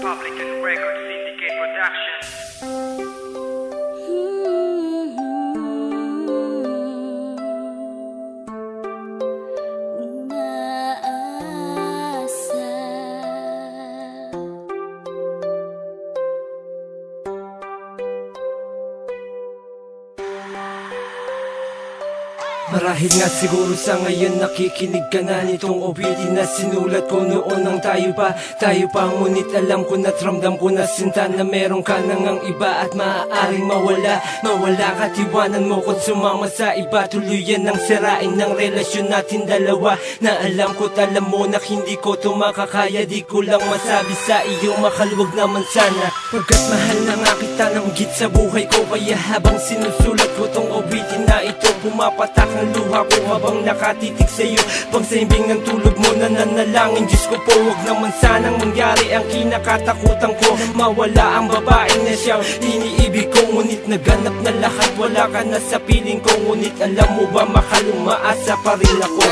Republican Record Syndicate Production. Marahil nga siguro sa ngayon nakikinig ka na nitong awitin na sinulat ko noon nang tayo pa ngunit alam ko na't ramdam ko na sinta na meron ka nang ang iba at maaaring mawala katiwanan mo ko't sumama sa iba, tuluyan ng sirain ng relasyon natin dalawa na alam ko't alam mo na hindi ko to makakaya. Di ko lang masabi sa iyo, makaluwag naman sana, pagkat mahal na nga kita ng higit sa buhay ko. Kaya habang sinusulat ko tong awitin na ito, pumapatak ang luha ko habang nakatitig sa'yo. Pang sa himbing ng tulog mo nananalangin, Diyos ko po huwag naman sanang mangyari ang kinakatakutan ko, mawala ang babaeng na siyang iniibig ko. Ngunit naganap na lahat, wala ka na sa piling ko. Ngunit alam mo ba mahal, umaasa pa rin ako.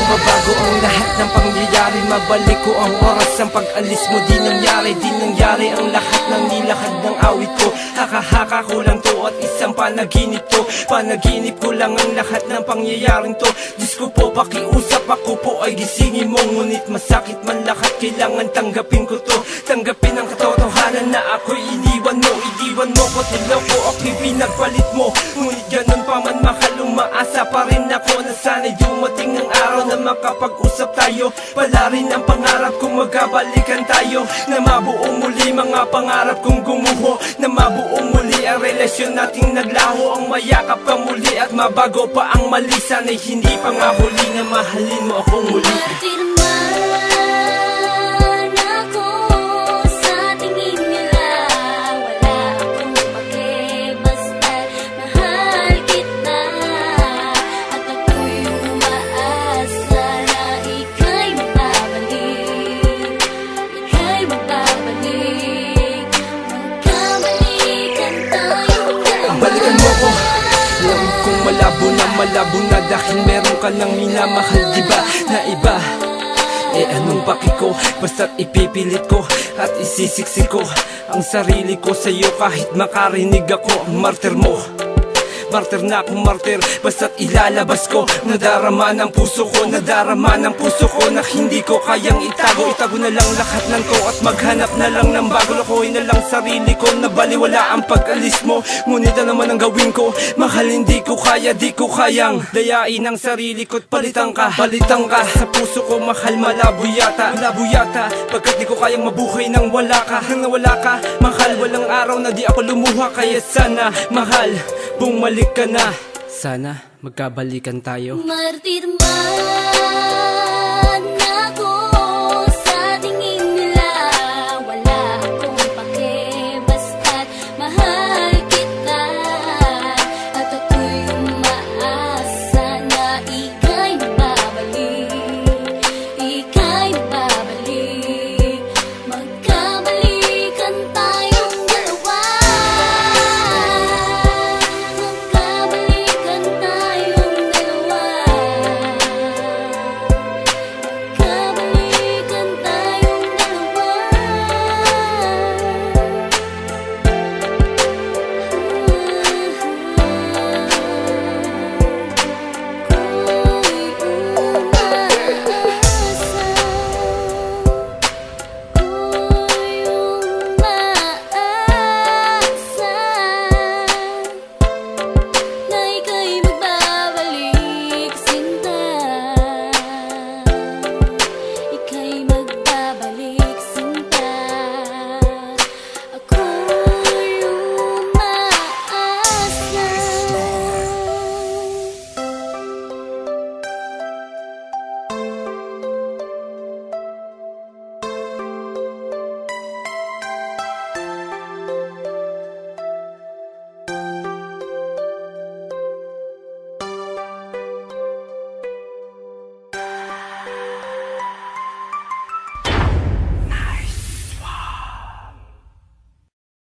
Mabago ang lahat ng pangyayari, mabalik ko ang oras ang pag-alis mo. Di nangyari ang lahat ng nilakad ng awit ko. Haka-haka ko lang to at isang panaginip to. Panaginip ko lang ang lahat ng pangyayaring to. Diyos ko po, pakiusap ako po ay gisingin mo. Ngunit masakit man lahat, kailangan tanggapin ko to. Tanggapin ang katotohanan na ako'y iniwan mo ko, niloko ako'y pinagpalit mo. Ngunit ganun pa man mahal, umaasa pa rin ako na sana'y dumating ang araw na makapag-usap tayo. Pala rin ang pangarap kong magkabalikan tayo, na mabuo muli mga pangarap kong gumuho, na mabuo muli ang relasyon nating naglaho. Ang mayakap ka muli at mabago pa ang mali, sana'y hindi pa nga huli na mahalin mo akong muli. Malabo na dahil meron ka nang minamahal, diba, na iba. Anong paki ko, basta't ipipilit ko at isisiksik ko ang sarili ko sa'yo kahit makarinig ako ang martir mo. Martir na akong martir, basta't ilalabas ko. Nadarama ng puso ko na hindi ko kayang itago. Itago na lang lahat ng to at maghanap na lang ng bago. Lokohin na lang sarili ko na baliwala ang pag-alis mo. Ngunit na naman ang gawin ko, mahal hindi ko kaya, di ko kayang dayain ang sarili ko't palitan ka sa puso ko. Mahal malabo yata, pagkat di ko kayang mabuhay nang nawala ka. Mahal walang araw na di ako lumuha, kaya sana mahal bumalik ka na. Sana magkabalikan tayo. Martir man.